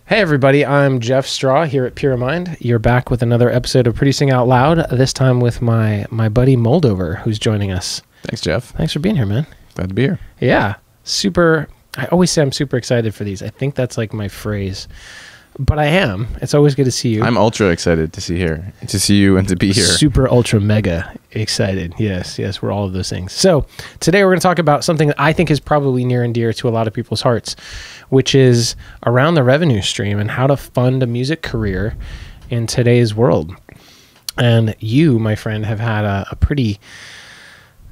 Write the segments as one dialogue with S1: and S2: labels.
S1: Hey everybody, I'm Jeff Straw here at Pyramind. You're back with another episode of Producing Out Loud, this time with my buddy Moldover, who's joining us.
S2: Thanks, Jeff.
S1: Thanks for being here, man.
S2: Glad to be here.
S1: Yeah, I always say I'm super excited for these. I think that's like my phrase. But I am. It's always good to see you.
S2: I'm ultra excited to see you and to be here.
S1: Super, ultra, mega excited. Yes, we're all of those things. So today we're going to talk about something that I think is probably near and dear to a lot of people's hearts, which is around the revenue stream and how to fund a music career in today's world. And you, my friend, have had a pretty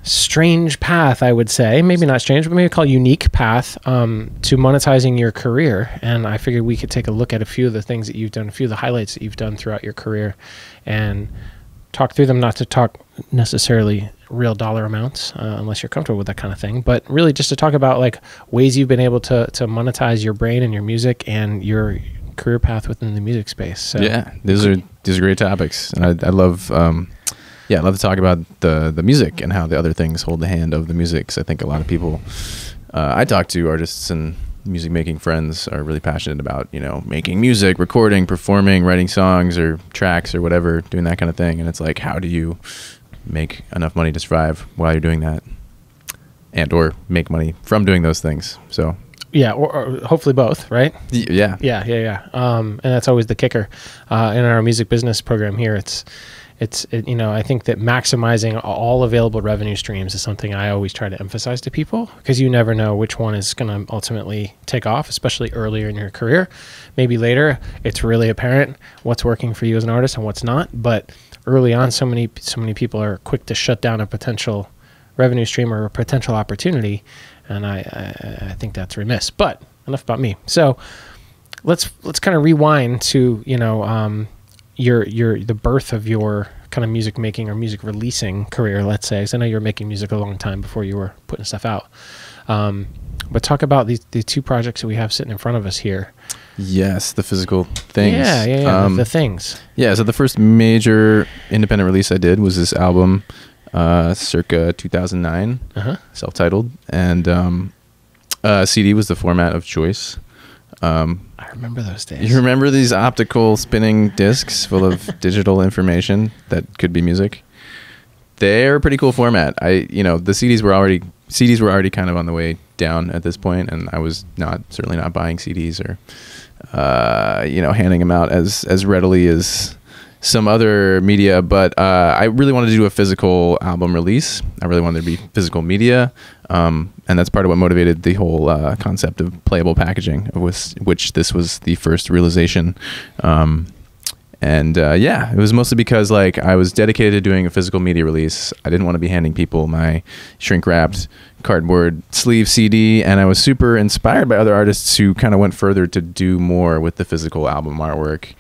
S1: strange path, I would say. Maybe not strange, but maybe call unique path to monetizing your career. And I figured we could take a look at a few of the things that you've done, a few of the highlights that you've done throughout your career and talk through them, not to talk necessarily real dollar amounts unless you're comfortable with that kind of thing, but really just to talk about like ways you've been able to monetize your brain and your music and your career path within the music space. So
S2: yeah, these are great topics. And I love I love to talk about the music and how the other things hold the hand of the music. Cause I think a lot of people I talk to, artists and music making friends, are really passionate about, making music, recording, performing, writing songs or tracks or whatever, doing that kind of thing. And it's like, how do you make enough money to survive while you're doing that and or make money from doing those things? So
S1: yeah, or hopefully both, right?
S2: Yeah.
S1: And that's always the kicker in our music business program here. I think that maximizing all available revenue streams is something I always try to emphasize to people, because you never know which one is going to ultimately take off, especially earlier in your career. Maybe later it's really apparent what's working for you as an artist and what's not. But early on, so many people are quick to shut down a potential revenue stream or a potential opportunity, and I think that's remiss. But enough about me. So let's kind of rewind to the birth of your kind of music making or music releasing career, let's say. Because I know you were making music a long time before you were putting stuff out. But talk about the two projects that we have sitting in front of us here.
S2: Yes, the physical things.
S1: Yeah, the things. Yeah,
S2: so the first major independent release I did was this album, circa 2009, self-titled, and CD was the format of choice.
S1: I remember those days.
S2: You remember these optical spinning discs full of digital information that could be music? They're a pretty cool format. The CDs were already kind of on the way down at this point, and I was certainly not buying CDs or handing them out as readily as some other media, but I really wanted to do a physical album release. I really wanted there to be physical media, and that's part of what motivated the whole concept of playable packaging, of which this was the first realization. It was mostly because I was dedicated to doing a physical media release. I didn't want to be handing people my shrink-wrapped cardboard sleeve CD, and I was super inspired by other artists who kind of went further to do more with the physical album artwork.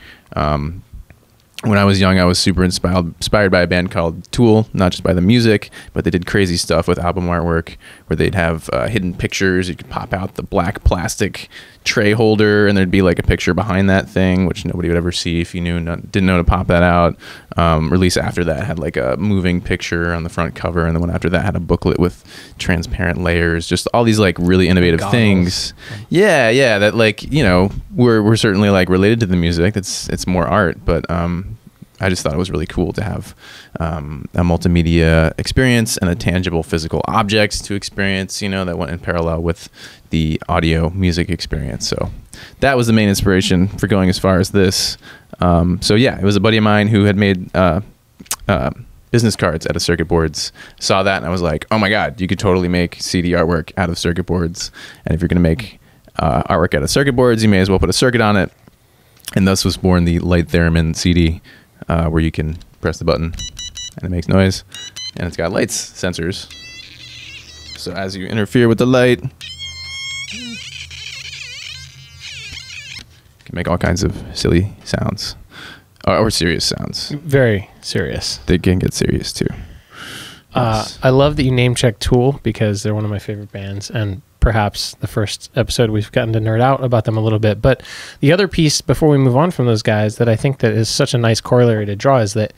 S2: When I was young, I was super inspired by a band called Tool, not just by the music, but they did crazy stuff with album artwork where they'd have hidden pictures. You could pop out the black plastic tray holder and there'd be like a picture behind that thing, which nobody would ever see if you didn't know to pop that out. Release after that had like a moving picture on the front cover, and the one after that had a booklet with transparent layers. Just all these like really innovative things. Yeah, that we're certainly like related to the music. It's more art, but I just thought it was really cool to have a multimedia experience and a tangible physical object to experience, that went in parallel with the audio music experience. So that was the main inspiration for going as far as this. It was a buddy of mine who had made business cards out of circuit boards. Saw that and I was like, oh my God, you could totally make CD artwork out of circuit boards. And if you're going to make artwork out of circuit boards, you may as well put a circuit on it. And thus was born the Light Theremin CD, where you can press the button and it makes noise, and it's got lights sensors. So as you interfere with the light, you can make all kinds of silly sounds or serious sounds.
S1: Very serious.
S2: They can get serious too.
S1: I love that you name check Tool, because they're one of my favorite bands, and perhaps the first episode we've gotten to nerd out about them a little bit. But the other piece before we move on from those guys that I think that is such a nice corollary to draw is that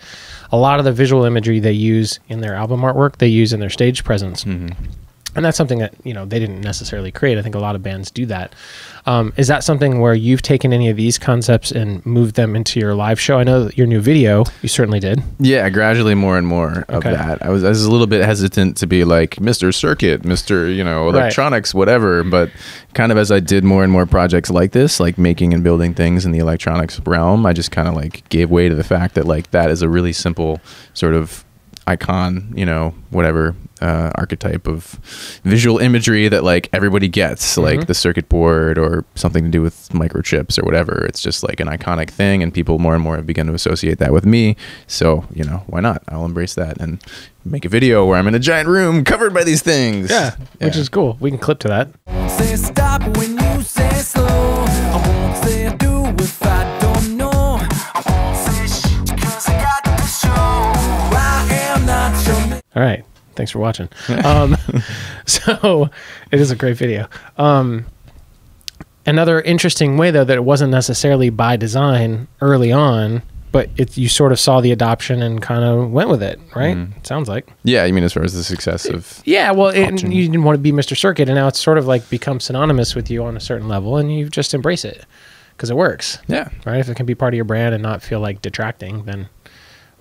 S1: a lot of the visual imagery they use in their album artwork, they use in their stage presence. And that's something that, you know, they didn't necessarily create. I think a lot of bands do that. Is that something where you've taken any of these concepts and moved them into your live show? I know that your new video, you certainly did.
S2: Yeah, gradually more and more of that. I was a little bit hesitant to be like Mr. Circuit, Mr. You know, electronics, whatever. But kind of as I did more and more projects like this, like making and building things in the electronics realm, I just kind of like gave way to the fact that like that is a really simple sort of icon, you know, whatever archetype of visual imagery that like everybody gets, like the circuit board or something to do with microchips or whatever. It's just like an iconic thing, and people more and more have begun to associate that with me. So, you know, why not? I'll embrace that and make a video where I'm in a giant room covered by these things.
S1: Yeah, which is cool. We can clip to that.
S3: Say stop when you say slow. I won't say do if I don't know. I won't say shit 'cause I got the show. I am not your...
S1: All right. Thanks for watching. So it is a great video. Another interesting way, though, that it wasn't necessarily by design early on, but you sort of saw the adoption and kind of went with it, right? It sounds like.
S2: Yeah, you mean as far as the success of...
S1: Yeah, well, you didn't want to be Mr. Circuit, and now it's sort of like become synonymous with you on a certain level, and you just embrace it because it works.
S2: Yeah.
S1: Right? If it can be part of your brand and not feel like detracting, then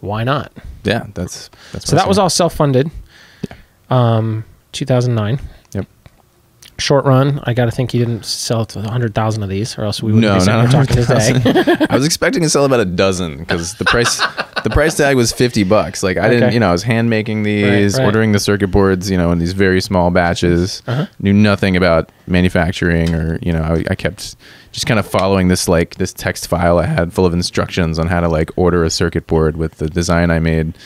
S1: why not?
S2: Yeah, that's
S1: so that was all self-funded. 2009.
S2: Yep.
S1: Short run. I got to think you didn't sell 100,000 of these, or else we wouldn't be sitting here talking today.
S2: I was expecting to sell about a dozen because the price tag was $50. Like I didn't, you know, I was hand making these, ordering the circuit boards, you know, in these very small batches. Knew nothing about manufacturing, or you know, I kept just kind of following this text file I had full of instructions on how to like order a circuit board with the design I made.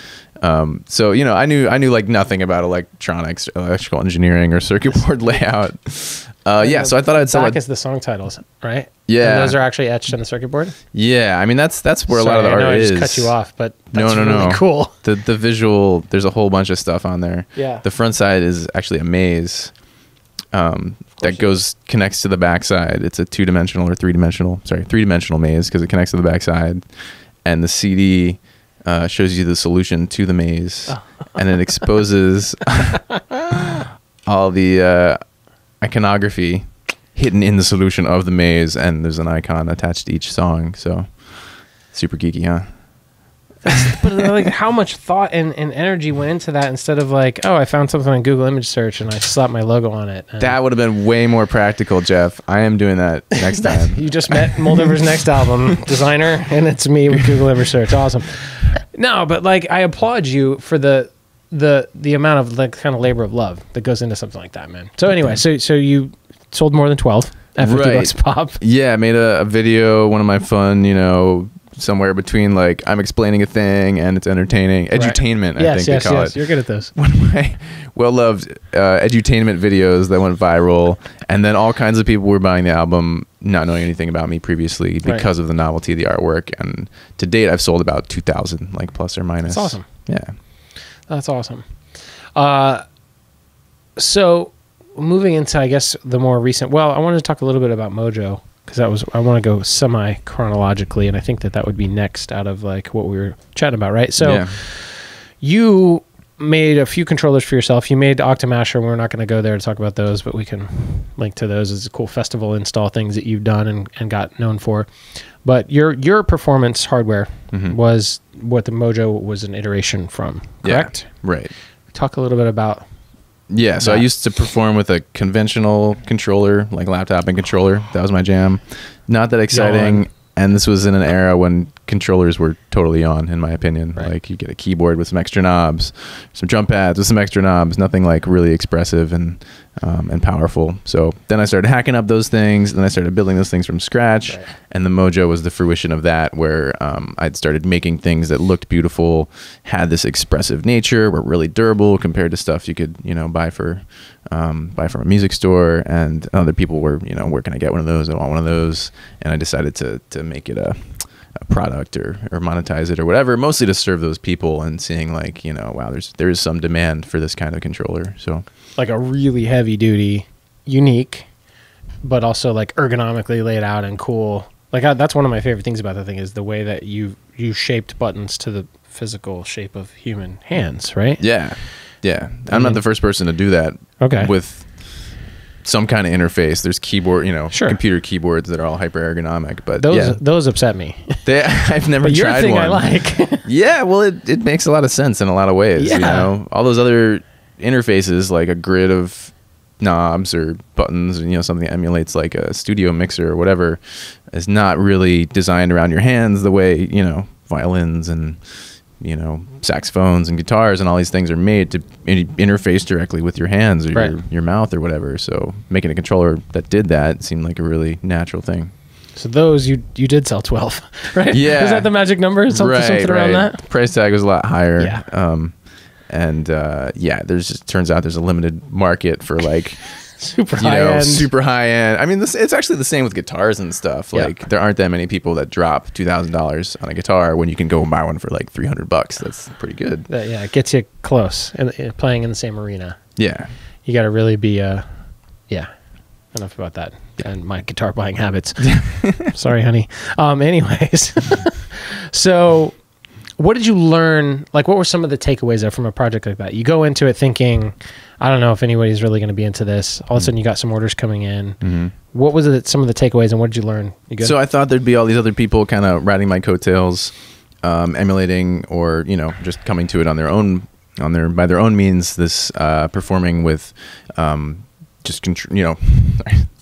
S2: So, you know, I knew like nothing about electronics, electrical engineering, or circuit board layout. Yeah, so I thought I'd sell it.
S1: Back is the song titles, right?
S2: Yeah.
S1: And those are actually etched in the circuit board?
S2: Yeah, I mean, that's where a lot of the art is.
S1: I just cut you off, but that's
S2: no.
S1: really cool.
S2: The visual, there's a whole bunch of stuff on there.
S1: Yeah.
S2: The front side is actually a maze that connects to the back side. It's a three-dimensional maze because it connects to the back side. And the CD... shows you the solution to the maze, and it exposes all the iconography hidden in the solution of the maze, and there's an icon attached to each song. So super geeky, huh?
S1: But like, how much thought and energy went into that, instead of like, oh, I found something on Google image search and I slapped my logo on it.
S2: That would have been way more practical, Jeff. I am doing that next time.
S1: You just met Moldover's next album designer, and it's me with Google image search. Awesome. No, but like, I applaud you for the amount of like kind of labor of love that goes into something like that, man. So anyway, so you sold more than 12 at $50 pop.
S2: Yeah, I made a video, one of my fun, you know, somewhere between like I'm explaining a thing and it's entertaining. Edutainment, I think they call it.
S1: You're good at those.
S2: One of my well-loved edutainment videos that went viral, and then all kinds of people were buying the album not knowing anything about me previously because of the novelty of the artwork. And to date, I've sold about 2,000, like plus or minus.
S1: That's awesome.
S2: Yeah.
S1: That's awesome. So moving into, I guess, the more recent, well, I wanted to talk a little bit about MOJO, because I want to go semi chronologically, and I think that would be next out of like what we were chatting about, right? So you made a few controllers for yourself. You made Octamasher. We're not going to go there to talk about those, but we can link to those as cool festival install things that you've done and got known for. But your performance hardware was what the MOJO was an iteration from, correct?
S2: Yeah, right.
S1: Talk a little bit about.
S2: Yeah, so I used to perform with a conventional controller, like laptop and controller. That was my jam. Not that exciting. And this was in an era when controllers were totally on, in my opinion. Like you get a keyboard with some extra knobs, some drum pads with some extra knobs, nothing like really expressive and powerful. So then I started hacking up those things, then I started building those things from scratch. And the MOJO was the fruition of that, where I'd started making things that looked beautiful, had this expressive nature, were really durable compared to stuff you could, you know, buy from a music store. And other people were, you know, where can I get one of those? I want one of those. And I decided to make it a product or monetize it or whatever, mostly to serve those people and seeing like, you know, wow, there is some demand for this kind of controller. So
S1: like a really heavy duty, unique, but also like ergonomically laid out and cool. Like that's one of my favorite things about the thing, is the way that you shaped buttons to the physical shape of human hands, right?
S2: Yeah. Yeah, I'm not the first person to do that.
S1: Okay.
S2: With some kind of interface, there's keyboard,
S1: Sure.
S2: computer keyboards that are all hyper ergonomic. But
S1: those upset me.
S2: I've never
S1: But your
S2: tried
S1: thing
S2: one.
S1: I like.
S2: Yeah, well, it makes a lot of sense in a lot of ways.
S1: Yeah.
S2: All those other interfaces, like a grid of knobs or buttons, and something that emulates like a studio mixer or whatever, is not really designed around your hands the way violins and saxophones and guitars and all these things are made to interface directly with your hands or
S1: Right.
S2: your mouth or whatever. So making a controller that did that seemed like a really natural thing.
S1: So those you did sell 12, right?
S2: Yeah.
S1: Is that the magic number? Something around that?
S2: Price tag was a lot higher.
S1: Yeah.
S2: Turns out there's a limited market for like
S1: Super high end.
S2: super high end. I mean, it's actually the same with guitars and stuff.
S1: Yeah.
S2: Like there aren't that many people that drop $2,000 on a guitar when you can go and buy one for like $300. That's pretty good.
S1: It gets you close and playing in the same arena.
S2: Yeah.
S1: You got to really be enough about that and my guitar buying habits. Sorry, honey. Anyways, so what did you learn? Like, what were some of the takeaways there from a project like that? You go into it thinking, I don't know if anybody's really going to be into this. All of a sudden, you got some orders coming in. Mm-hmm. What was it? Some of the takeaways, and what did you learn? You good?
S2: So I thought there'd be all these other people kind of riding my coattails, emulating or just coming to it on their own, by their own means. This performing with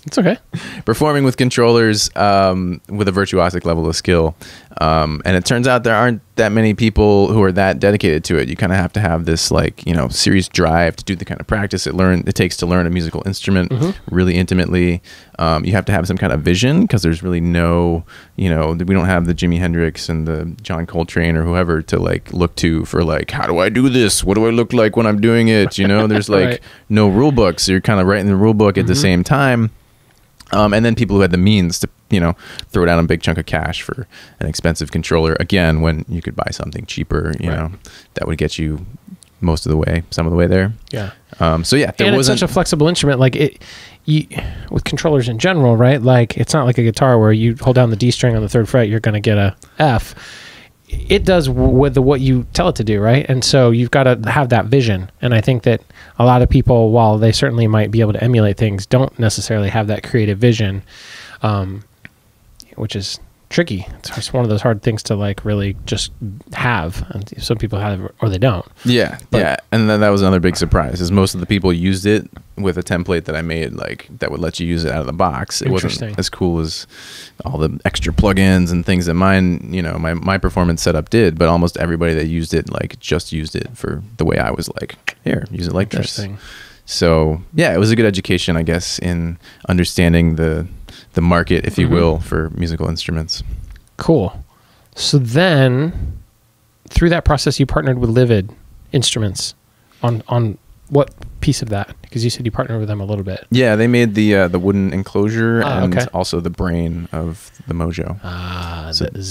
S1: it's okay.
S2: Performing with controllers with a virtuosic level of skill. And it turns out there aren't that many people who are that dedicated to it. You kind of have to have this serious drive to do the kind of practice it takes to learn a musical instrument really intimately. You have to have some kind of vision because there's really no, we don't have the Jimi Hendrix and the John Coltrane or whoever to look to for how do I do this? What do I look like when I'm doing it? There's
S1: Right.
S2: no rule book. So you're kind of writing the rule book at the same time. And then people who had the means to, throw down a big chunk of cash for an expensive controller, again, when you could buy something cheaper, that would get you some of the way there.
S1: Yeah.
S2: It's
S1: such a flexible instrument. With controllers in general, right? It's not like a guitar where you hold down the D string on the 3rd fret, you're going to get a F. It does with what you tell it to do, right? And so you've got to have that vision. And I think that a lot of people, while they certainly might be able to emulate things, don't necessarily have that creative vision, which is tricky. It's one of those hard things to really just have. And some people have it or they don't.
S2: Yeah, and then that was another big surprise, is most of the people used it with a template that I made, that would let you use it out of the box. It wasn't as cool as all the extra plugins and things that mine, my performance setup did, but almost everybody that used it, just used it for the way I was here, use it like this. So yeah, it was a good education, I guess, in understanding the market, if you will, for musical instruments. Cool.
S1: So then, through that process, you partnered with Livid Instruments on what piece of that? Because you said you partnered with them a little bit.
S2: Yeah, they made the wooden enclosure and also the brain of the MOJO.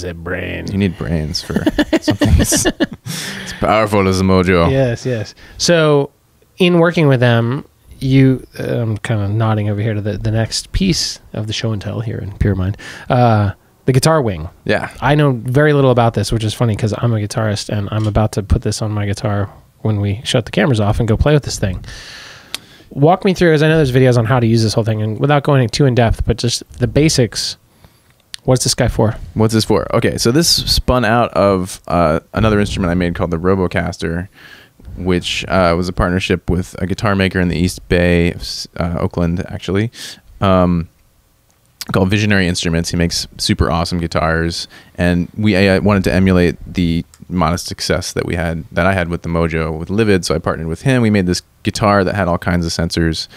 S1: The brain.
S2: You need brains for something as powerful as the MOJO.
S1: Yes. So, in working with them, I'm kind of nodding over here to the next piece of the show and tell here in Pyramind, the guitar wing.
S2: Yeah.
S1: I know very little about this, which is funny because I'm a guitarist and I'm about to put this on my guitar when we shut the cameras off and go play with this thing. Walk me through, as I know there's videos on how to use this whole thing, and without going too in depth, but just the basics. What's this guy for?
S2: What's this for? Okay, so this spun out of another instrument I made called the Robocaster, which was a partnership with a guitar maker in the East Bay, Oakland, actually, called Visionary Instruments. He makes super awesome guitars, and we wanted to emulate the modest success that I had with the MOJO with Livid, so I partnered with him. We made this guitar that had all kinds of sensors,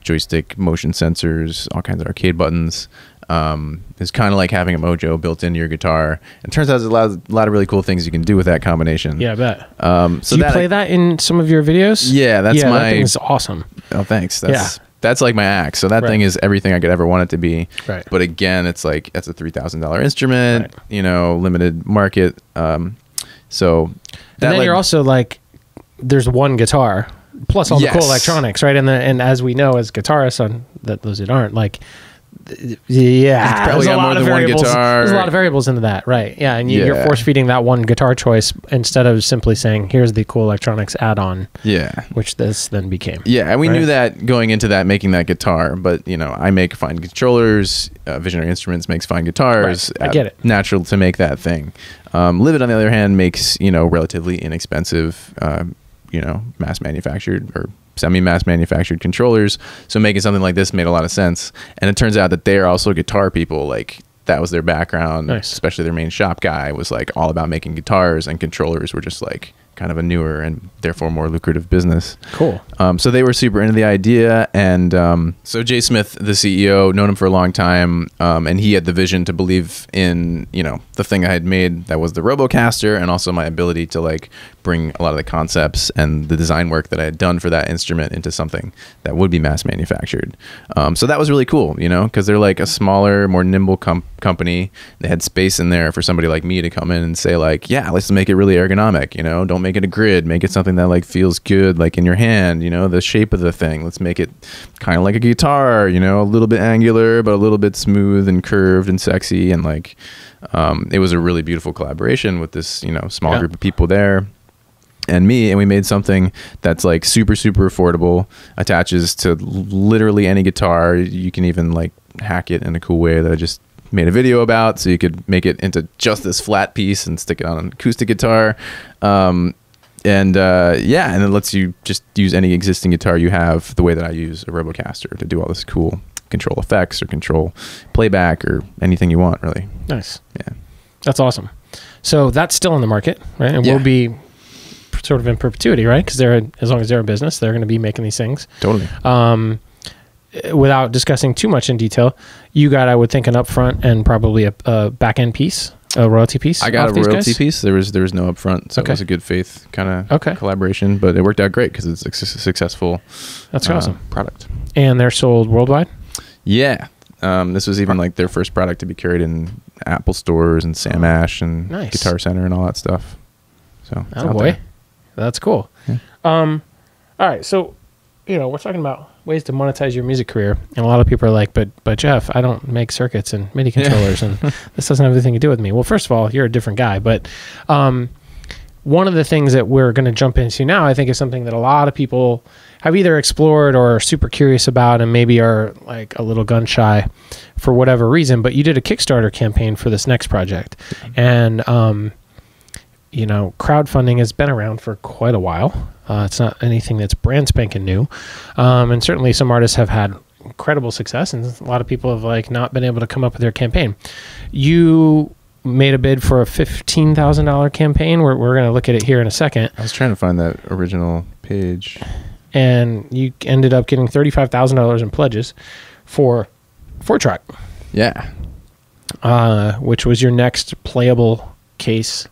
S2: joystick motion sensors, all kinds of arcade buttons. It's kind of like having a MOJO built into your guitar. And it turns out there's a lot of really cool things you can do with that combination.
S1: Yeah, I bet.
S2: So
S1: do you play that in some of your videos?
S2: Yeah, that
S1: thing is awesome.
S2: Oh, thanks. That's like my axe. So that thing is everything I could ever want it to be.
S1: Right.
S2: But again, it's that's a $3,000 instrument, limited market. So that,
S1: and then you're also there's one guitar plus all the cool electronics, right? And as we know as guitarists, those that aren't, Yeah,
S2: probably got more than one guitar.
S1: There's a lot of variables into that, right? Yeah, and you're
S2: Yeah.
S1: force feeding that one guitar choice instead of simply saying, "Here's the cool electronics add-on,"
S2: Yeah.
S1: which this then became.
S2: Yeah, and we
S1: Right.
S2: knew that going into that, making that guitar. But I make fine controllers. Visionary Instruments makes fine guitars.
S1: Right. I get it.
S2: Natural to make that thing. Livid, on the other hand, makes relatively inexpensive, mass manufactured or semi-mass manufactured controllers. So making something like this made a lot of sense. And it turns out that they're also guitar people. Like, that was their background.
S1: Nice.
S2: Especially their main shop guy was like all about making guitars, and controllers were just like kind of a newer and therefore more lucrative business.
S1: Cool.
S2: So they were super into the idea, and so Jay Smith, the CEO, known him for a long time, and he had the vision to believe in the thing I had made, that was the Robocaster, and also my ability to like bring a lot of the concepts and the design work that I had done for that instrument into something that would be mass manufactured. So that was really cool, because they're like a smaller, more nimble company. They had space in there for somebody like me to come in and say like, yeah, let's make it really ergonomic. Don't make it a grid, make it something that like feels good, like in your hand, the shape of the thing. Let's make it kind of like a guitar, a little bit angular, but a little bit smooth and curved and sexy. And like, it was a really beautiful collaboration with this, small group of people there and me. And we made something that's like super, super affordable, attaches to literally any guitar. You can even like hack it in a cool way that I just made a video about, so you could make it into just this flat piece and stick it on an acoustic guitar. And it lets you just use any existing guitar you have the way that I use a Robocaster to do all this cool control effects or control playback or anything you want, really.
S1: Nice.
S2: Yeah.
S1: That's awesome. So that's still in the market, right? And will be sort of in perpetuity, right? Because as long as they're a business, they're going to be making these things.
S2: Totally.
S1: Without discussing too much in detail, you got, I would think, an upfront and probably a back end piece, a royalty piece.
S2: I got
S1: off
S2: a
S1: these
S2: royalty
S1: guys?
S2: piece. There was no upfront, so it was a good faith kind of collaboration. But it worked out great because it's a successful.
S1: That's awesome
S2: product.
S1: And they're sold worldwide.
S2: Yeah, this was even like their first product to be carried in Apple stores and Sam Ash and Guitar Center and all that stuff. So,
S1: oh boy, that's cool.
S2: Yeah.
S1: All right, so we're talking about ways to monetize your music career, and a lot of people are like, but Jeff, I don't make circuits and MIDI controllers, and this doesn't have anything to do with me. Well, first of all, you're a different guy, but one of the things that we're going to jump into now, I think, is something that a lot of people have either explored or are super curious about, and maybe are like a little gun shy for whatever reason. But you did a Kickstarter campaign for this next project, and crowdfunding has been around for quite a while. It's not anything that's brand spanking new. And certainly some artists have had incredible success, and a lot of people have like not been able to come up with their campaign. You made a bid for a $15,000 campaign. We're going to look at it here in a second.
S2: I was trying to find that original page.
S1: And you ended up getting $35,000 in pledges for 4-track.
S2: Yeah.
S1: Which was your next playable case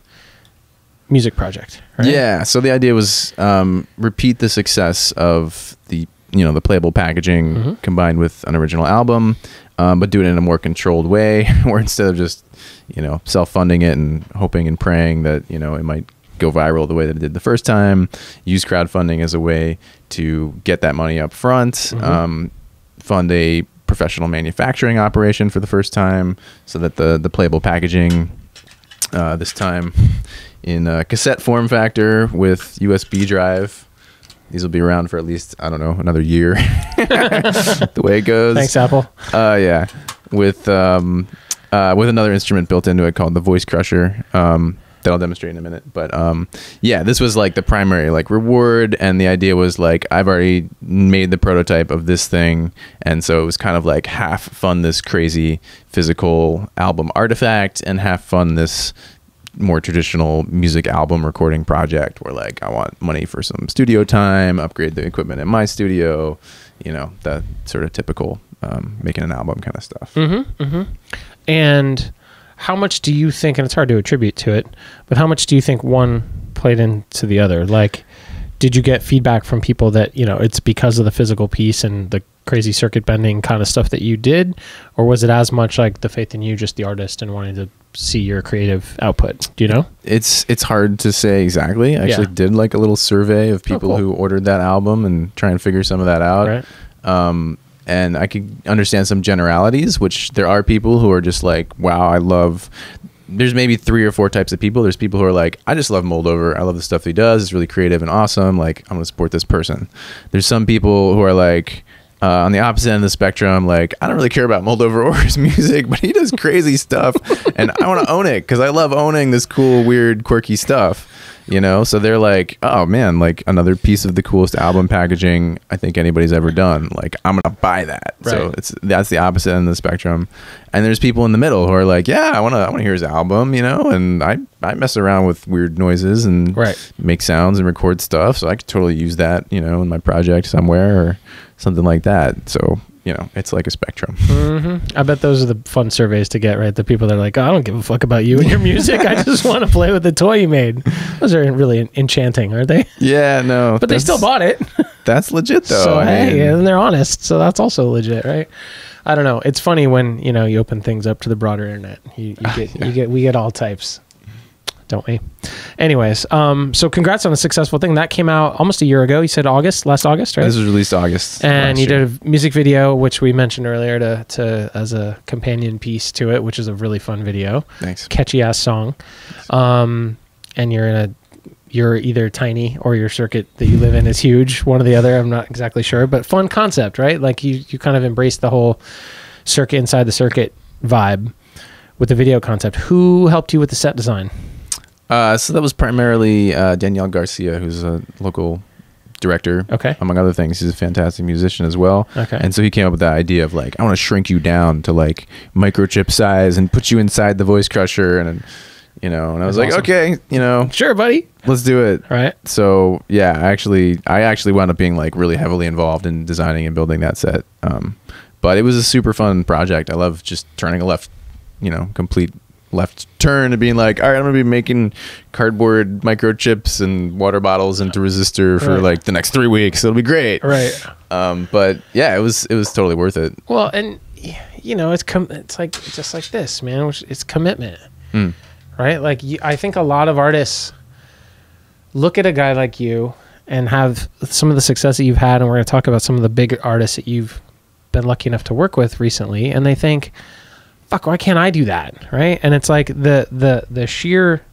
S1: music project, right?
S2: Yeah. So the idea was repeat the success of the playable packaging combined with an original album, but do it in a more controlled way, where instead of just self-funding it and hoping and praying that it might go viral the way that it did the first time, use crowdfunding as a way to get that money up front, fund a professional manufacturing operation for the first time, so that the playable packaging this time in a cassette form factor with USB drive. These will be around for at least, I don't know, another year. The way it goes.
S1: Thanks, Apple.
S2: Yeah. With another instrument built into it called the Voice Crusher. That I'll demonstrate in a minute. But this was like the primary like reward, and the idea was like, I've already made the prototype of this thing, and so it was kind of like half fund this crazy physical album artifact and half fund this more traditional music album recording project where like I want money for some studio time, upgrade the equipment in my studio, the sort of typical making an album kind of stuff.
S1: And how much do you think, and it's hard to attribute to it, but how much do you think one played into the other? Like, did you get feedback from people that, it's because of the physical piece and the crazy circuit bending kind of stuff that you did? Or was it as much like the faith in you, just the artist, and wanting to see your creative output? Do you know?
S2: It's hard to say exactly. I actually did like a little survey of people who ordered that album and try and figure some of that out.
S1: Right.
S2: and I could understand some generalities, which there are people who are just like, wow, I love. There's maybe 3 or 4 types of people. There's people who are like, I just love Moldover. I love the stuff he does. It's really creative and awesome. Like, I'm going to support this person. There's some people who are like, on the opposite end of the spectrum, like, I don't really care about Moldover or his music, but he does crazy stuff, and I want to own it because I love owning this cool, weird, quirky stuff. You know, so they're like, oh man, like another piece of the coolest album packaging I think anybody's ever done. Like, I'm gonna buy that. Right. So that's the opposite end of the spectrum. And there's people in the middle who are like, yeah, I wanna hear his album, you know, and I mess around with weird noises and make sounds and record stuff. So I could totally use that, you know, in my project somewhere or something like that. So, you know, it's like a spectrum.
S1: I bet those are the fun surveys to get, right? The people that are like, oh, I don't give a fuck about you and your music. I just want to play with the toy you made. Those are really enchanting, aren't they?
S2: Yeah, no.
S1: But they still bought it.
S2: That's legit, though.
S1: So, hey, and they're honest. So that's also legit, right? I don't know. It's funny when, you know, you open things up to the broader internet. We get all types. Don't we? Anyways, so congrats on a successful thing. That came out almost a year ago. You said last August, right?
S2: This was released August.
S1: And you did a music video, which we mentioned earlier to as a companion piece to it, which is a really fun video.
S2: Thanks.
S1: Catchy ass song. And you're either tiny or your circuit that you live in is huge. One or the other. I'm not exactly sure, but fun concept, right? Like you kind of embrace the whole circuit inside the circuit vibe with the video concept. Who helped you with the set design?
S2: So that was primarily Danielle Garcia, who's a local director, among other things. He's a fantastic musician as well. And so he came up with the idea of like, I want to shrink you down to like microchip size and put you inside the voice crusher. And, you know, and I was like, okay, you know.
S1: Sure, buddy.
S2: Let's do it.
S1: All right.
S2: So, yeah, I actually wound up being like really heavily involved in designing and building that set. But it was a super fun project. I love just turning a left, you know, complete left turn and being like, all right, I'm gonna be making cardboard microchips and water bottles into resistor for like the next 3 weeks. It'll be great.
S1: Right.
S2: But yeah, it was totally worth it.
S1: Well, and you know, it's like just like this, man. It's commitment, right? Like I think a lot of artists look at a guy like you and have some of the success that you've had, and we're gonna talk about some of the big artists that you've been lucky enough to work with recently, and they think, fuck, why can't I do that? Right. And it's like the sheer,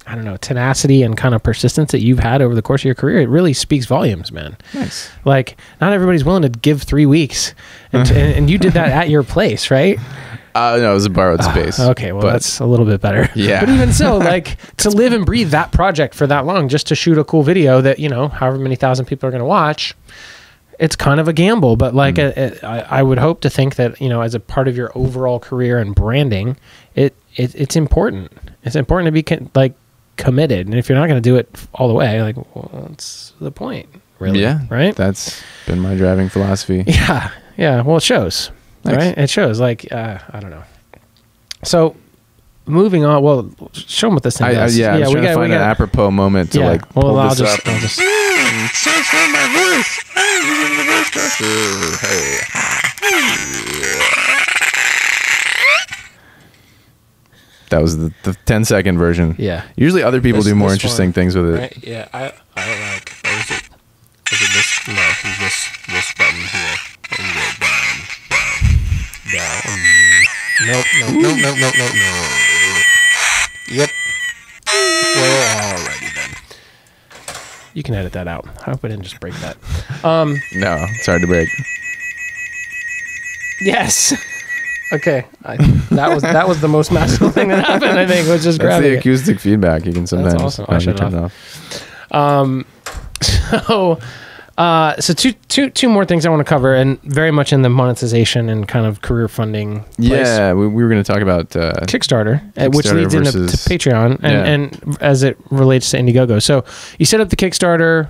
S1: I don't know, tenacity and kind of persistence that you've had over the course of your career. It really speaks volumes, man.
S2: Nice.
S1: Like not everybody's willing to give 3 weeks and you did that at your place, right?
S2: No, it was a borrowed space.
S1: Okay. Well, that's a little bit better.
S2: Yeah.
S1: But even so, like to live and breathe that project for that long, just to shoot a cool video that, you know, however many thousand people are going to watch, it's kind of a gamble, but like I would hope to think that, you know, as a part of your overall career and branding, it's important. It's important to be committed, and if you're not going to do it all the way, like, well, what's the point, really?
S2: Yeah,
S1: right.
S2: That's been my driving philosophy.
S1: Yeah. Well, it shows, right? It shows. Like, I don't know. So, moving on. Well, show them what this thing does.
S2: I was trying to find an apropos moment to like pull this up.
S1: I'll just
S2: transfer my voice. That was the 10-second version.
S1: Yeah.
S2: Usually other people do more interesting things with it.
S1: Right? Yeah. I don't like. Is it this? No, it's this button here. And go down. Nope. Yep. Well, alrighty then. You can edit that out. I hope I didn't just break that.
S2: No, it's hard to break.
S1: Yes. Okay. That was the most magical thing that happened, I think, was just grabbing
S2: the acoustic feedback. You can sometimes
S1: awesome. I shut
S2: turn it off.
S1: So two more things I want to cover, and very much in the monetization and kind of career funding place.
S2: Yeah, we were going to talk about
S1: Kickstarter, which leads into Patreon and as it relates to Indiegogo. So you set up the Kickstarter.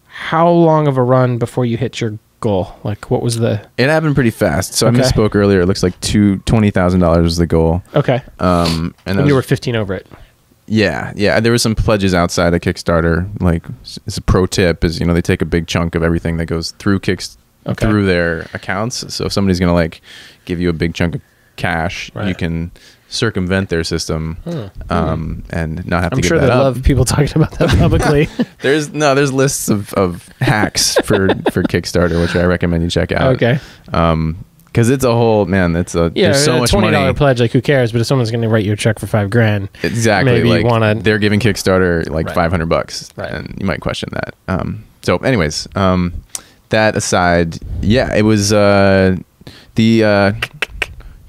S1: How long of a run before you hit your goal? Like, what was the...
S2: It happened pretty fast. So I misspoke earlier. It looks like $20,000 was the goal.
S1: Okay.
S2: And
S1: you were 15 over it.
S2: Yeah. There were some pledges outside of Kickstarter. Like, as a pro tip is, you know, they take a big chunk of everything that goes through through their accounts. So if somebody's going to like give you a big chunk of cash,
S1: Right.
S2: you can circumvent their system and not have to
S1: I'm
S2: give
S1: sure
S2: that
S1: they
S2: up.
S1: love people talking about that publicly.
S2: There's lists of hacks for Kickstarter, which I recommend you check out.
S1: Okay.
S2: Because it's a whole, man, there's so much
S1: $20
S2: money.
S1: pledge, like who cares? But if someone's going to write you a check for $5,000,
S2: Exactly.
S1: maybe
S2: Like
S1: you want to.
S2: they're giving Kickstarter like
S1: Right.
S2: $500,
S1: Right.
S2: and you might question that. So, anyways, that aside, yeah, it was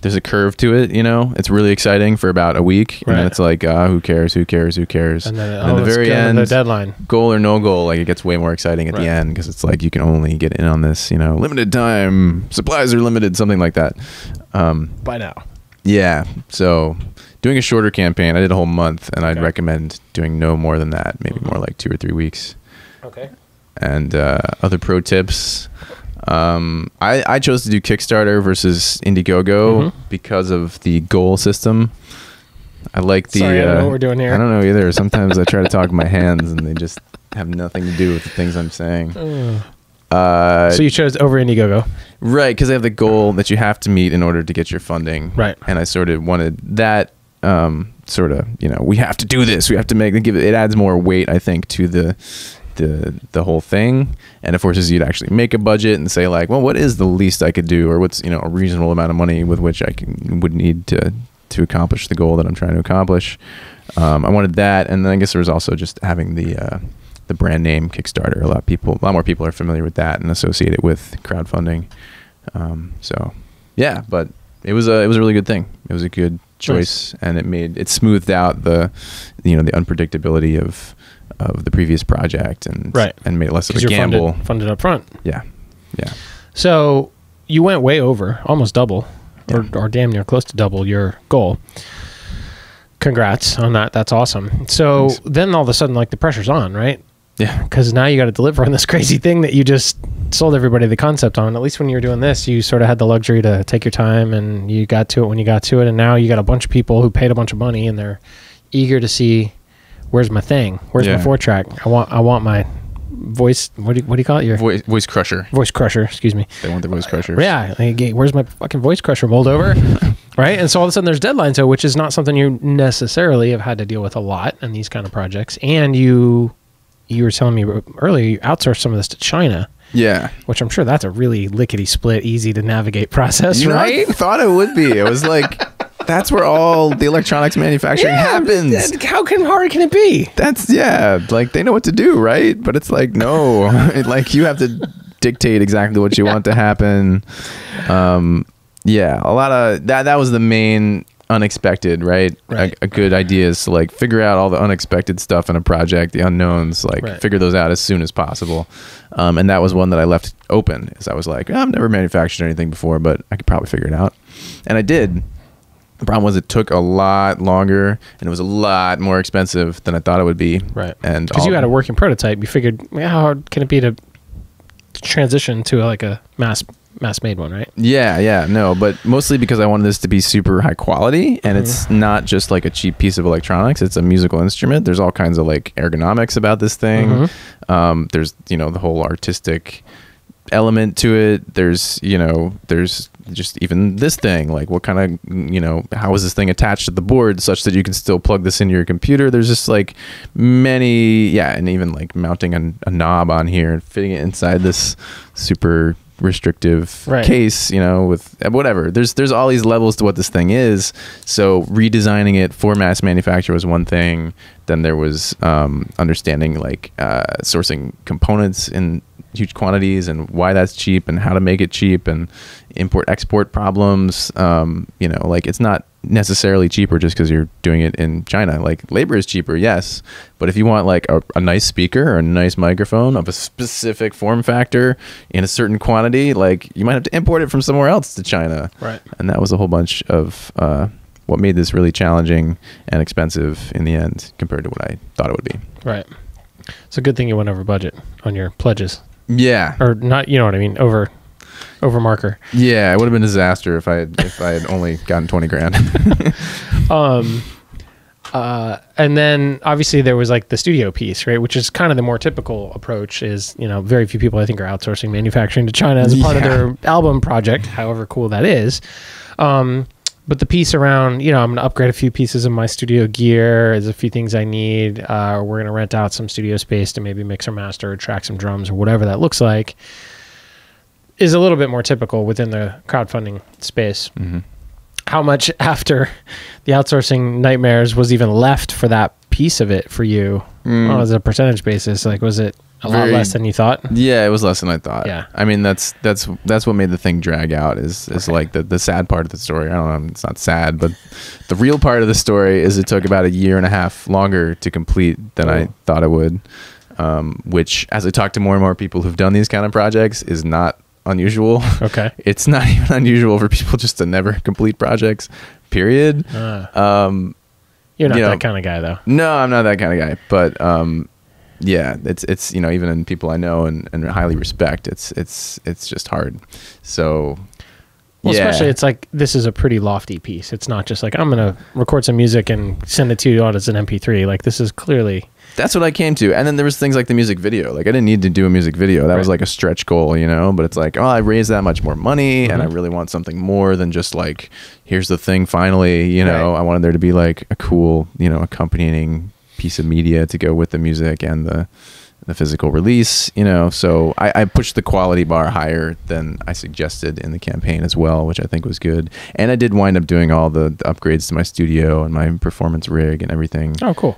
S2: there's a curve to it, you know. It's really exciting for about a week, and then
S1: Right.
S2: it's like, who cares? Who cares? Who cares?
S1: And then,
S2: at the
S1: let's
S2: very
S1: go to
S2: end,
S1: the deadline.
S2: goal or no goal, like it gets way more exciting at
S1: Right.
S2: the end because it's like you can only get in on this, you know, limited time, supplies are limited, something like that.
S1: By now.
S2: Yeah. So doing a shorter campaign, I did a whole month, and I'd
S1: Okay.
S2: recommend doing no more than that, maybe more like 2 or 3 weeks.
S1: Okay.
S2: And other pro tips. I chose to do Kickstarter versus Indiegogo because of the goal system. I like the.
S1: Sorry, I don't know what we're doing here.
S2: I don't know either. Sometimes I try to talk with my hands, and they just have nothing to do with the things I'm saying.
S1: So you chose over Indiegogo.
S2: Right, because they have the goal that you have to meet in order to get your funding.
S1: Right.
S2: And I sort of wanted that. Sort of, you know, we have to do this. We have to give it. It adds more weight, I think, to the whole thing, and it forces you to actually make a budget and say like, well, what is the least I could do, or what's, you know, a reasonable amount of money with which I would need to accomplish the goal that I'm trying to accomplish. I wanted that, and then I guess there was also just having the brand name Kickstarter. A lot more people are familiar with that and associate it with crowdfunding. So yeah, but it was a really good thing. It was a good choice, and it smoothed out the unpredictability of the previous project and made it less of a gamble.
S1: Funded up front.
S2: Yeah.
S1: So you went way over, almost double, or damn near close to double your goal. Congrats on that. That's awesome. So
S2: Thanks.
S1: then all of a sudden, like, the pressure's on, right?
S2: Yeah.
S1: Because now you got to deliver on this crazy thing that you just sold everybody the concept on. At least when you were doing this, you sort of had the luxury to take your time, and you got to it when you got to it. And now you got a bunch of people who paid a bunch of money, and they're eager to see, where's my thing? Where's my 4-track? I want my voice. What do you call it? Your
S2: Voice crusher.
S1: voice crusher. Excuse me.
S2: They want their voice crushers.
S1: Yeah. Like, where's my fucking voice crusher, Moldover? Right. And so all of a sudden there's deadlines, so which is not something you necessarily have had to deal with a lot in these kind of projects. And you were telling me earlier, you outsourced some of this to China.
S2: Yeah.
S1: Which I'm sure that's a really lickety split, easy to navigate process,
S2: You know,
S1: right?
S2: I thought it would be. It was like, that's where all the electronics manufacturing happens.
S1: How hard can it be?
S2: That's, like they know what to do, right? But it's like, no, like you have to dictate exactly what you want to happen. A lot of that was the main unexpected, right? A good idea is to like figure out all the unexpected stuff in a project, the unknowns, like figure those out as soon as possible. And that was one that I left open, is I was like, I've never manufactured anything before, but I could probably figure it out. And I did. The problem was it took a lot longer, and it was a lot more expensive than I thought it would be.
S1: Right.
S2: And
S1: because you had a working prototype, you figured, how hard can it be to transition to like a mass made one, right?
S2: Yeah, no, but mostly because I wanted this to be super high quality, and it's not just like a cheap piece of electronics. It's a musical instrument. There's all kinds of like ergonomics about this thing. There's, the whole artistic element to it. There's just even this thing, like what kind of, how is this thing attached to the board such that you can still plug this into your computer? There's just like many, and even like mounting a knob on here and fitting it inside this super restrictive case, with whatever. There's all these levels to what this thing is. So redesigning it for mass manufacture was one thing. Then there was understanding like sourcing components in huge quantities and why that's cheap and how to make it cheap, and import-export problems. Like it's not necessarily cheaper just because you're doing it in China. Like labor is cheaper, yes, but if you want like a nice speaker or a nice microphone of a specific form factor in a certain quantity, like you might have to import it from somewhere else to China. Right. And that was a whole bunch of what made this really challenging and expensive in the end compared to what I thought it would be. Right.
S1: It's a good thing you went over budget on your pledges.
S2: Yeah.
S1: Or not, you know what I mean? Over marker.
S2: Yeah, it would have been a disaster if I had only gotten 20 grand.
S1: And then obviously there was like the studio piece, right? Which is kind of the more typical approach is, very few people I think are outsourcing manufacturing to China as a part of their album project, however cool that is. But the piece around, I'm going to upgrade a few pieces of my studio gear. There's a few things I need. We're going to rent out some studio space to maybe mix or master or track some drums or whatever that looks like, is a little bit more typical within the crowdfunding space.
S2: Mm-hmm.
S1: How much after the outsourcing nightmares was even left for that piece of it for you as a percentage basis? Like, was it a lot less than you thought?
S2: Yeah, it was less than I thought.
S1: Yeah.
S2: I mean, that's what made the thing drag out is like the sad part of the story. I don't know, it's not sad, but the real part of the story is it took about a year and a half longer to complete than I thought it would, which, as I talk to more and more people who've done these kind of projects, is not unusual.
S1: Okay.
S2: It's not even unusual for people just to never complete projects, period.
S1: You're not that kind of guy, though.
S2: No, I'm not that kind of guy, but yeah, it's even in people I know and highly respect, it's just hard. So
S1: especially it's like, this is a pretty lofty piece. It's not just like, I'm gonna record some music and send it to you as an MP3. Like, this is clearly,
S2: that's what I came to. And then there was things like the music video. Like, I didn't need to do a music video. That was like a stretch goal, but it's like, I raised that much more money and I really want something more than just like, here's the thing finally, I wanted there to be like a cool, accompanying piece of media to go with the music and the physical release, so I pushed the quality bar higher than I suggested in the campaign as well, which I think was good. And I did wind up doing all the upgrades to my studio and my performance rig and everything.
S1: Oh, cool.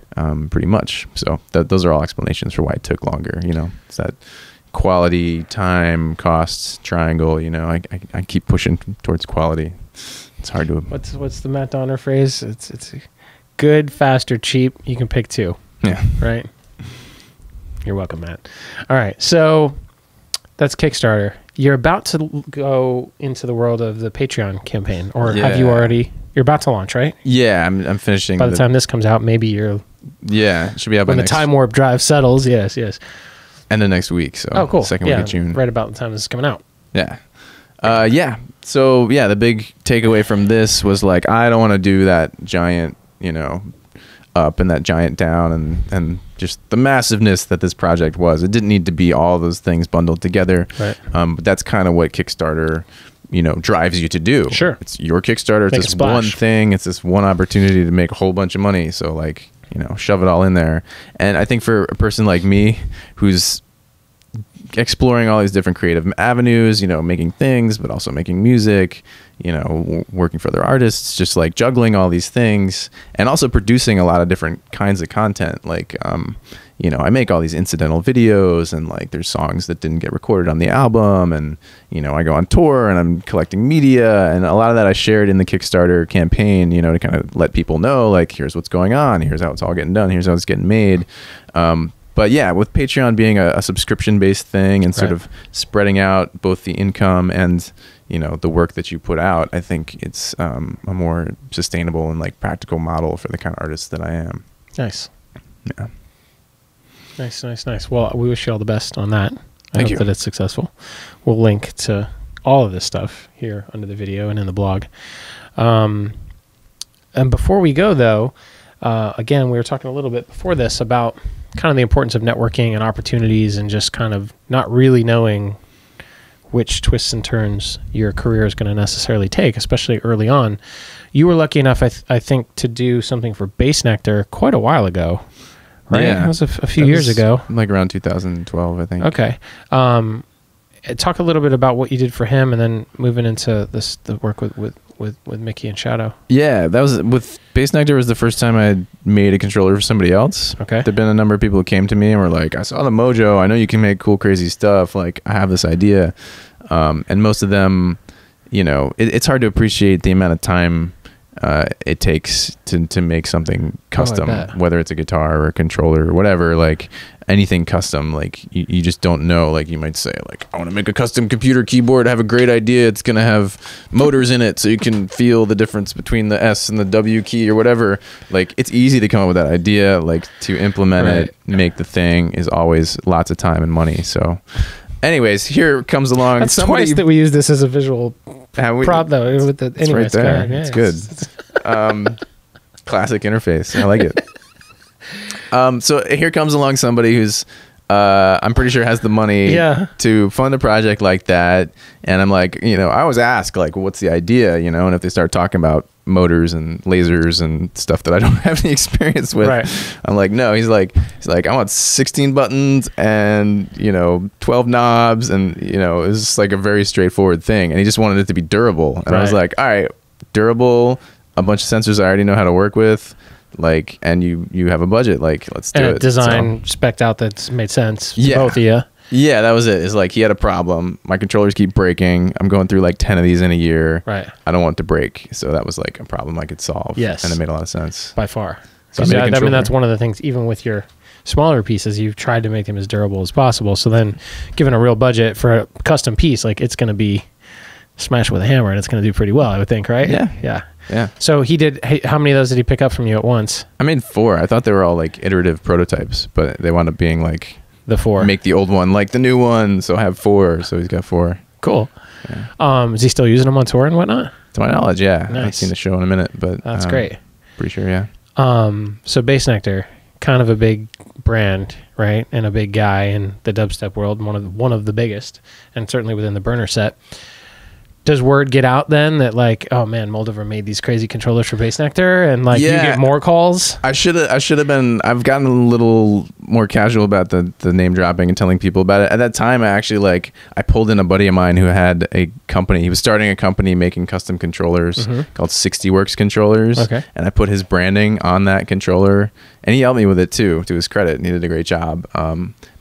S2: Pretty much. So those are all explanations for why it took longer. It's that quality, time, costs triangle. I keep pushing towards quality. It's hard to.
S1: What's the Matt Donner phrase? It's good, fast, or cheap. You can pick two.
S2: Yeah.
S1: Right. You're welcome, Matt. All right, so that's Kickstarter. You're about to go into the world of the Patreon campaign, or have you already? You're about to launch, right?
S2: Yeah, I'm finishing.
S1: By the time this comes out, maybe you're.
S2: Yeah, it should be out by
S1: when the time warp drive settles. Yes.
S2: End of next week. So
S1: cool.
S2: Second week of June.
S1: Right about the time this is coming out.
S2: Yeah. So the big takeaway from this was like, I don't want to do that giant, up and that giant down and just the massiveness that this project was. It didn't need to be all those things bundled together.
S1: Right.
S2: But that's kind of what Kickstarter, drives you to do.
S1: Sure.
S2: It's your Kickstarter. It's this one thing. It's this one opportunity to make a whole bunch of money. So like, shove it all in there. And I think for a person like me who's exploring all these different creative avenues, making things, but also making music, working for other artists, just like juggling all these things and also producing a lot of different kinds of content. Like, I make all these incidental videos and like there's songs that didn't get recorded on the album and, I go on tour and I'm collecting media and a lot of that I shared in the Kickstarter campaign, to kind of let people know, like, here's what's going on. Here's how it's all getting done. Here's how it's getting made. But yeah, with Patreon being a subscription-based thing and sort of spreading out both the income and, the work that you put out, I think it's a more sustainable and like practical model for the kind of artist that I am.
S1: Nice.
S2: Yeah.
S1: Nice. Well, we wish you all the best on that. I
S2: Thank
S1: hope
S2: you.
S1: that it's successful. We'll link to all of this stuff here under the video and in the blog. And before we go, though, again, we were talking a little bit before this about kind of the importance of networking and opportunities and just kind of not really knowing which twists and turns your career is going to necessarily take, especially early on. You were lucky enough, I think, to do something for Bassnectar quite a while ago, right?
S2: Yeah.
S1: That was a few years ago.
S2: Like around 2012, I think.
S1: Okay. Talk a little bit about what you did for him and then moving into the work with Mickey and Shadow.
S2: Yeah, that was with Bassnectar was the first time I made a controller for somebody else.
S1: Okay.
S2: There've been a number of people who came to me and were like, I saw the MOJO. I know you can make cool, crazy stuff. Like, I have this idea. And most of them, it's hard to appreciate the amount of time it takes to make something custom, whether it's a guitar or a controller or whatever, like anything custom. Like you just don't know. Like you might say, like, I want to make a custom computer keyboard. I have a great idea. It's going to have motors in it so you can feel the difference between the S and the W key or whatever. Like, it's easy to come up with that idea. Like, to implement it, make the thing is always lots of time and money. So anyways, here comes along.
S1: That's twice that we use this as a visual prop, though. With the,
S2: it's right there. It's good. Classic interface. I like it. So here comes along somebody who's I'm pretty sure has the money to fund a project like that. And I'm like, I always ask, like, what's the idea, and if they start talking about motors and lasers and stuff that I don't have any experience with, I'm like, no. He's like, I want 16 buttons and 12 knobs, and it was just like a very straightforward thing, and he just wanted it to be durable. And I was like, all right, durable, a bunch of sensors I already know how to work with, like, and you have a budget, like, let's do it.
S1: Design spec'd out that's made sense to both of you.
S2: Yeah, that was it. It's like, he had a problem. My controllers keep breaking. I'm going through like 10 of these in a year.
S1: Right.
S2: I don't want it to break. So that was like a problem I could solve.
S1: Yes.
S2: And it made a lot of sense.
S1: By far.
S2: So
S1: I mean, that's one of the things, even with your smaller pieces, you've tried to make them as durable as possible. So then, given a real budget for a custom piece, like, it's going to be smashed with a hammer, and it's going to do pretty well, I would think, right?
S2: Yeah.
S1: So how many of those did he pick up from you at once?
S2: I made 4. I thought they were all like iterative prototypes, but they wound up being like,
S1: the 4.
S2: Make the old one like the new one, so have 4. So he's got 4.
S1: Cool. Yeah. Is he still using them on tour and whatnot?
S2: To my knowledge, yeah.
S1: Nice.
S2: I haven't seen the show in a minute, but
S1: that's great.
S2: Pretty sure, yeah.
S1: So Bassnectar, kind of a big brand, right? And a big guy in the dubstep world, one of the biggest, and certainly within the burner set. Does word get out then that, like, oh man, Moldover made these crazy controllers for Bassnectar, and like, you get more calls?
S2: I should have been. I've gotten a little more casual about the name dropping and telling people about it. At that time, I pulled in a buddy of mine who had a company. He was starting a company making custom controllers called 60 Works Controllers.
S1: Okay.
S2: And I put his branding on that controller, and he helped me with it too, to his credit. And he did a great job.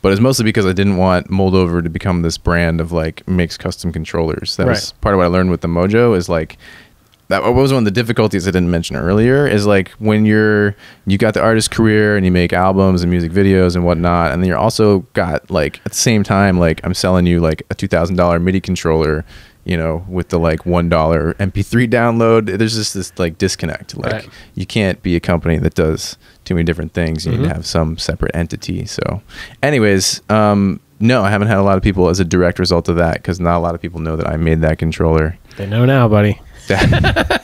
S2: But it's mostly because I didn't want Moldover to become this brand of like makes custom controllers. That was part of what I learned with the MOJO, is like, that was one of the difficulties I didn't mention earlier, is like, when you got the artist career and you make albums and music videos and whatnot, and then you're also got, like, at the same time, like, I'm selling you like a $2,000 MIDI controller, with the like $1 MP3 download. There's just this like disconnect. Like, you can't be a company that does too many different things. You need to have some separate entity. So anyways, no, I haven't had a lot of people as a direct result of that, because not a lot of people know that I made that controller.
S1: They know now, buddy. The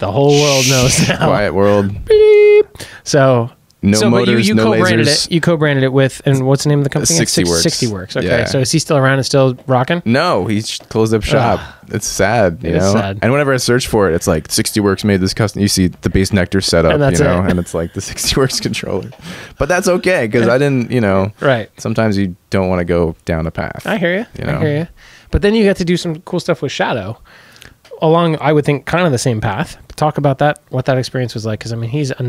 S1: whole world knows now.
S2: Quiet world.
S1: Beep. So
S2: motors,
S1: you
S2: no
S1: co-branded
S2: lasers.
S1: You co-branded it with, and what's the name of the company?
S2: 60 Works.
S1: 60 Works. Okay,
S2: Yeah.
S1: so is he still around and still rocking?
S2: No, he's closed up shop. It's sad, you
S1: It is
S2: know.
S1: sad.
S2: And whenever I search for it, it's like 60 Works made this custom. You see the Bassnectar setup,
S1: And that's
S2: you know,
S1: it.
S2: and it's like the 60 Works controller. But that's okay, because I didn't,
S1: Right.
S2: Sometimes you don't want to go down a path.
S1: I hear you.
S2: You know?
S1: I hear you. But then you get to do some cool stuff with Shadow along, I would think, kind of the same path. Talk about that, what that experience was like, because I mean, he's a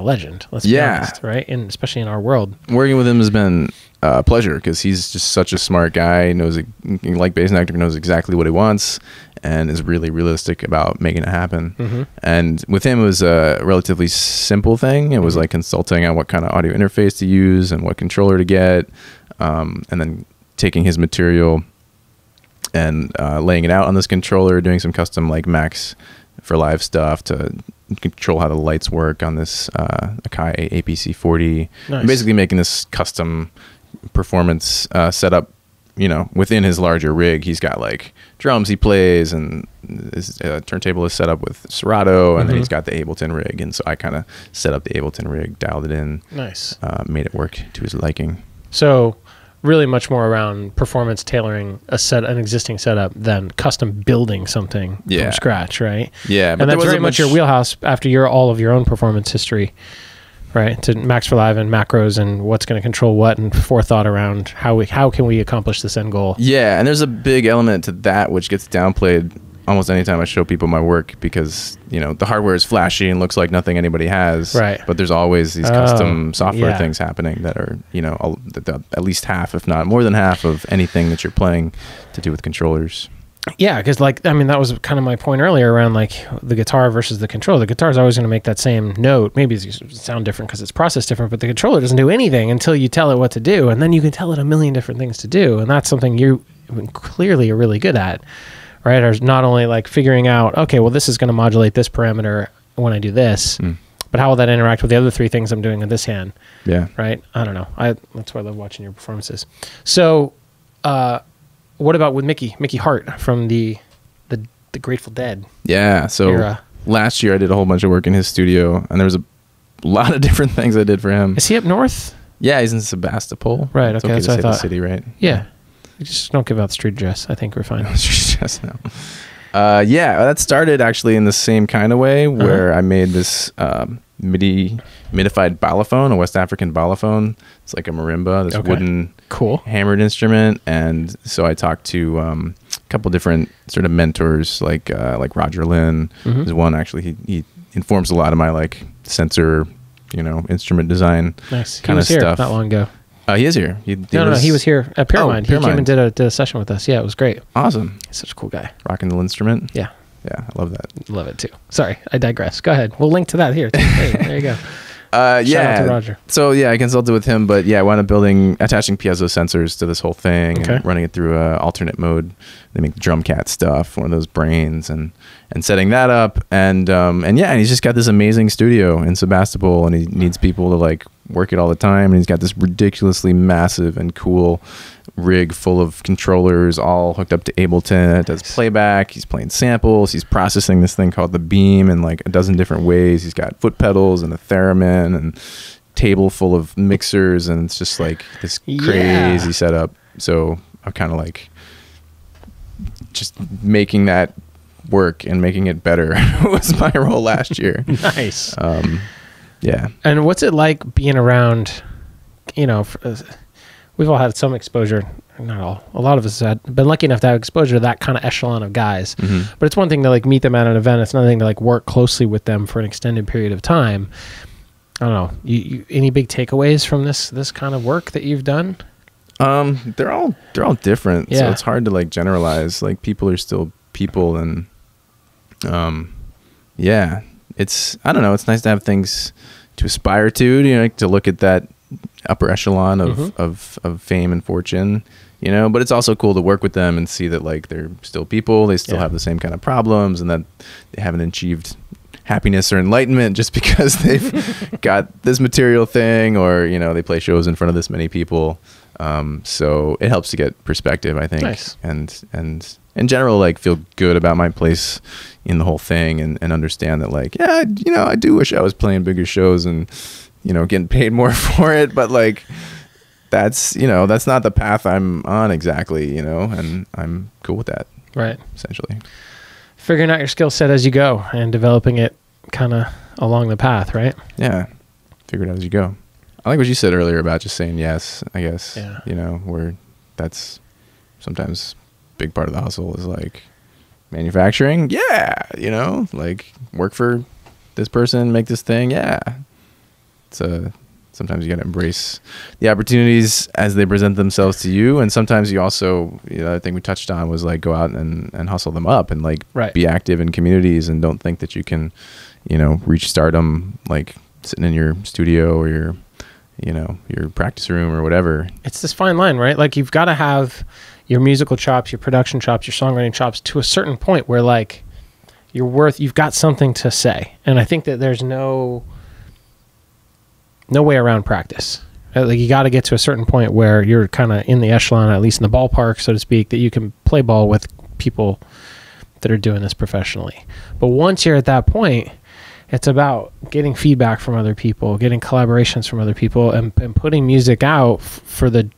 S1: legend. Let's be honest, right? And especially in our world.
S2: Working with him has been a pleasure, because he's just such a smart guy. Knows, like Bassnectar, knows exactly what he wants and is really realistic about making it happen.
S1: Mm-hmm.
S2: And with him, it was a relatively simple thing. It was like consulting on what kind of audio interface to use and what controller to get, and then taking his material and laying it out on this controller, doing some custom like Macs for live stuff to control how the lights work on this Akai APC 40.
S1: Nice.
S2: Basically making this custom performance setup, within his larger rig. He's got like drums he plays, and his turntable is set up with Serato, and then he's got the Ableton rig. And so I kind of set up the Ableton rig, dialed it in,
S1: Nice.
S2: made it work to his liking.
S1: So really much more around performance tailoring an existing setup than custom building something from scratch, right?
S2: Yeah, but
S1: and that's
S2: there
S1: very
S2: wasn't
S1: much your wheelhouse after all of your own performance history, right? To Max for Live and macros and what's going to control what, and forethought around how can we accomplish this end goal.
S2: Yeah, and there's a big element to that which gets downplayed almost anytime I show people my work, because the hardware is flashy and looks like nothing anybody has,
S1: right?
S2: But there's always these custom software things happening that are at least half, if not more than half, of anything that you're playing to do with controllers. Yeah,
S1: because that was kind of my point earlier around like the guitar versus the controller. The guitar is always going to make that same note. Maybe it's going to sound different because it's processed different, but the controller doesn't do anything until you tell it what to do, and then you can tell it a million different things to do, and that's something you clearly are really good at. Right, or not only like figuring out, okay, well, this is going to modulate this parameter when I do this, but how will that interact with the other three things I'm doing in this hand?
S2: Yeah,
S1: right. I don't know. That's why I love watching your performances. So, what about with Mickey Hart from the Grateful Dead?
S2: Yeah. So
S1: era?
S2: Last year I did a whole bunch of work in his studio, and there was a lot of different things I did for him.
S1: Is he up north?
S2: Yeah, he's in Sebastopol.
S1: Right.
S2: It's
S1: Okay.
S2: to
S1: That's what I
S2: say the
S1: thought.
S2: city, right?
S1: Yeah. You just don't give out the street address. I think we're fine.
S2: Just now. Yeah, that started actually in the same kind of way where I made this midified balafone, a West African balafone. It's like a marimba, this wooden hammered instrument. And so I talked to a couple different sort of mentors, like Roger Lynn. There's one actually, he informs a lot of my like sensor, instrument design kind of stuff.
S1: Not long ago.
S2: He is here. He
S1: was here at Pyramind.
S2: Pyramind.
S1: He came and did a session with us. Yeah, it was great.
S2: Awesome.
S1: He's such a cool guy.
S2: Rocking the instrument.
S1: Yeah.
S2: Yeah, I love that.
S1: Love it too. Sorry, I digress. Go ahead. We'll link to that here. Hey, there you go. Shout out to Roger.
S2: So yeah, I consulted with him, but yeah, I wound up attaching piezo sensors to this whole thing and running it through alternate mode. They make drum cat stuff, one of those brains, and setting that up. And he's just got this amazing studio in Sebastopol, and he needs people to like work it all the time. And he's got this ridiculously massive and cool rig full of controllers all hooked up to Ableton. It does playback. He's playing samples. He's processing this thing called the Beam in like a dozen different ways. He's got foot pedals and a theremin and table full of mixers, and it's just like this crazy setup. So I'm kind of like just making that work and making it better was my role last year.
S1: Nice.
S2: Yeah.
S1: And what's it like being around, we've all had some exposure, not all, a lot of us have been lucky enough to have exposure to that kind of echelon of guys. But it's one thing to like meet them at an event. It's another thing to like work closely with them for an extended period of time. I don't know. You any big takeaways from this kind of work that you've done?
S2: They're all different.
S1: Yeah.
S2: So it's hard to like generalize. Like people are still people, and yeah, it's, I don't know, it's nice to have things to aspire to, like to look at that upper echelon of fame and fortune, but it's also cool to work with them and see that like they're still people, they still have the same kind of problems, and that they haven't achieved happiness or enlightenment just because they've got this material thing, or they play shows in front of this many people. So it helps to get perspective, I think. Nice. And in general, like feel good about my place in the whole thing, and understand that like, yeah, I do wish I was playing bigger shows and, getting paid more for it, but like, that's not the path I'm on exactly, and I'm cool with that. Right. Essentially.
S1: Figuring out your skill set as you go and developing it kind of along the path, right?
S2: Yeah. Figure it out as you go. I like what you said earlier about just saying yes, I guess. Yeah. Where that's sometimes a big part of the hustle is like manufacturing. Yeah. Like work for this person, make this thing. Yeah. Sometimes you got to embrace the opportunities as they present themselves to you. And sometimes you also, the other thing we touched on was like go out and hustle them up and like be active in communities, and don't think that you can, reach stardom like sitting in your studio or your practice room or whatever.
S1: It's this fine line, right? Like you've got to have your musical chops, your production chops, your songwriting chops to a certain point where like you've got something to say. And I think that there's no way around practice. Like you got to get to a certain point where you're kind of in the echelon, at least in the ballpark, so to speak, that you can play ball with people that are doing this professionally. But once you're at that point, it's about getting feedback from other people, getting collaborations from other people, and putting music out for the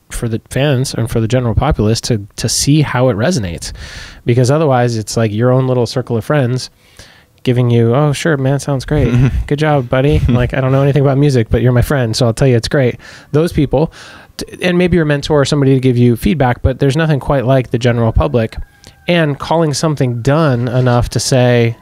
S1: fans and for the general populace to see how it resonates. Because otherwise, it's like your own little circle of friends giving you, oh, sure, man, sounds great. Good job, buddy. Like, I don't know anything about music, but you're my friend, so I'll tell you it's great. Those people, and maybe your mentor or somebody to give you feedback, but there's nothing quite like the general public. And calling something done enough to say,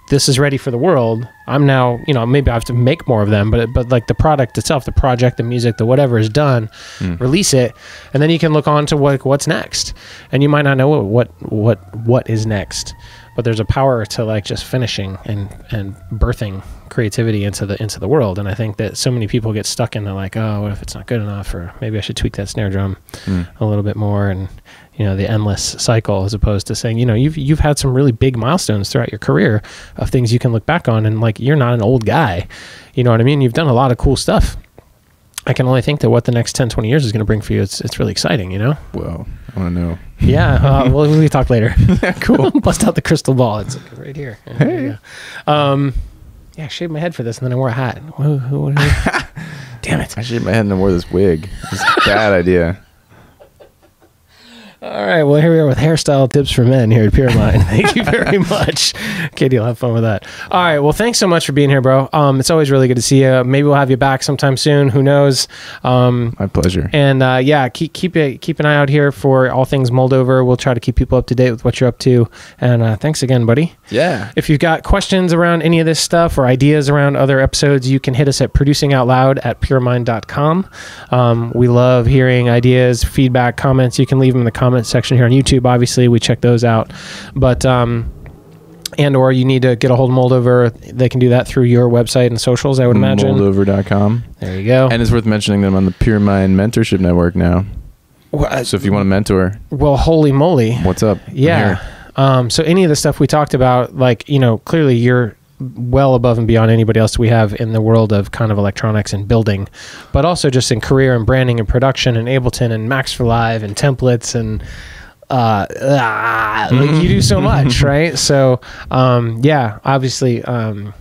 S1: this is ready for the world. I'm now, maybe I have to make more of them, but like the product itself, the project, the music, the whatever is done, release it, and then you can look on to what's next. And you might not know what is next, but there's a power to like just finishing and birthing creativity into the world. And I think that so many people get stuck into like, oh, what if it's not good enough, or maybe I should tweak that snare drum a little bit more, and the endless cycle, as opposed to saying, you've had some really big milestones throughout your career of things you can look back on, and like, you're not an old guy, you know what I mean? You've done a lot of cool stuff. I can only think that what the next 10, 20 years is going to bring for you. It's really exciting,
S2: Well, I want to know.
S1: Yeah. We'll talk later.
S2: Cool.
S1: Bust out the crystal ball. It's like right here.
S2: Hey.
S1: Yeah, I shaved my head for this, and then I wore a hat. Damn it.
S2: I shaved my head and I wore this wig. It's a bad idea.
S1: All right, well, here we are with hairstyle tips for men here at Pyramind. Thank you very much. Katie, you'll have fun with that. All right, well, thanks so much for being here, bro. It's always really good to see you. Maybe we'll have you back sometime soon. Who knows?
S2: My pleasure.
S1: And yeah, keep an eye out here for all things Moldover. We'll try to keep people up to date with what you're up to. And thanks again, buddy.
S2: Yeah.
S1: If you've got questions around any of this stuff or ideas around other episodes, you can hit us at producingoutloud@pyramind.com. We love hearing ideas, feedback, comments. You can leave them in the comment section here on YouTube. Obviously, we check those out. But and or you need to get a hold of Moldover, they can do that through your website and socials, I would imagine.
S2: Moldover.com.
S1: There you go.
S2: And it's worth mentioning them on the Pyramind Mentorship Network now. So if you want to mentor,
S1: well, holy moly,
S2: what's up?
S1: Yeah. So any of the stuff we talked about, like, you know, clearly you're well above and beyond anybody else we have in the world of kind of electronics and building, but also just in career and branding and production and Ableton and Max for Live and templates and like you do so much, right? So yeah, obviously I'm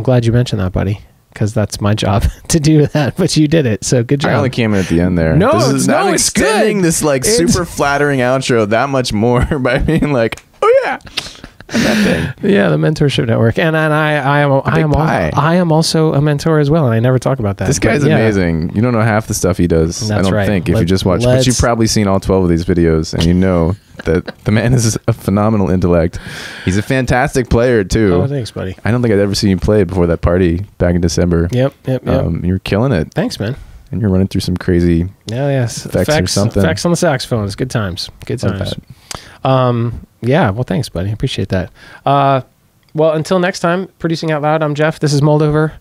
S1: glad you mentioned that, buddy, because that's my job to do that, but you did it, so good job.
S2: I only came in at the end there.
S1: No,
S2: I'm
S1: it's
S2: extending
S1: good.
S2: this like super flattering outro that much more by being like, oh yeah. That thing.
S1: Yeah, the Mentorship Network, and I am also a mentor as well, and I never talk about that.
S2: This guy's amazing. You don't know half the stuff he does.
S1: That's
S2: I don't
S1: right.
S2: think if you just watch, but you've probably seen all 12 of these videos, and you know that the man is a phenomenal intellect. He's a fantastic player too.
S1: Oh, thanks, buddy.
S2: I don't think I'd ever seen you play before that party back in December.
S1: Yep.
S2: You're killing it.
S1: Thanks, man.
S2: And you're running through some crazy effects or something.
S1: Effects on the saxophones. Good times. Good times. Yeah, well, thanks, buddy. Appreciate that. Well, until next time, Producing Out Loud, I'm Jeff. This is Moldover.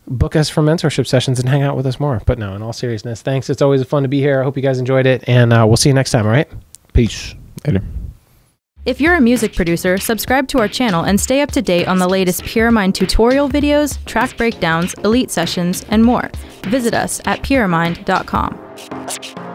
S1: Book us for mentorship sessions and hang out with us more. But no, in all seriousness, thanks. It's always fun to be here. I hope you guys enjoyed it, and we'll see you next time, all right? Peace.
S2: Later.
S4: If you're a music producer, subscribe to our channel and stay up to date on the latest Pyramind tutorial videos, track breakdowns, elite sessions, and more. Visit us at pyramind.com.